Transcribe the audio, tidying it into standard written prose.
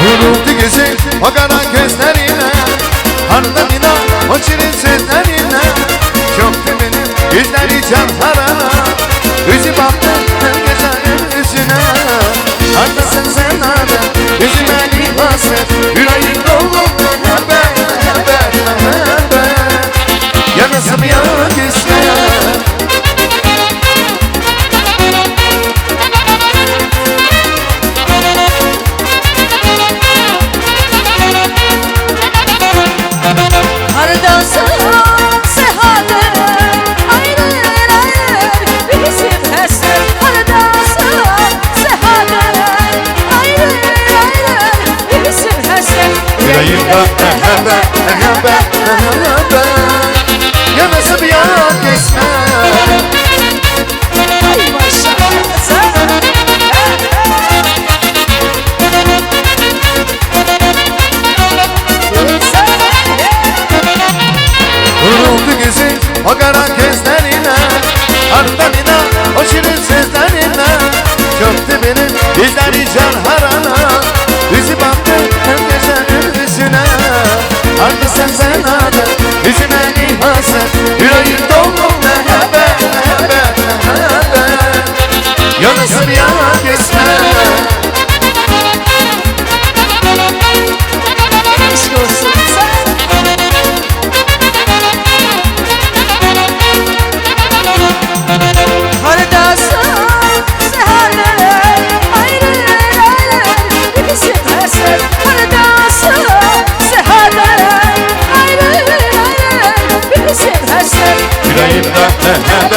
Vuruldu gözü o kara gözlerine, ardına o şirin sözlerine. Çoktu benim yüzleri canlarına, üzüp attı her gece yüzüne. Haklısın sen adı, yüzüme limasın, yüreğim dolu hebe hebe hebe. Yanasım yana güçle. Yanası bir yana geçme. Ay maşallah sana. Vuruldu gözü o kara gözlerine, ardına o şirin sözlerine. Çöktü benim yüzleri canharana, üzüp attı hem gecenin yüzüne. Haklısın sen adı, yüzüme limasın, yüreğim dolu hebe hebe hebe. Yanası bir yana geçme. Aşk olsun sana. Haradasın seherler, ayrılar, bizim her ser. Haradasın seherler, ayrılar, bizim her ser. Yüreğimde hebe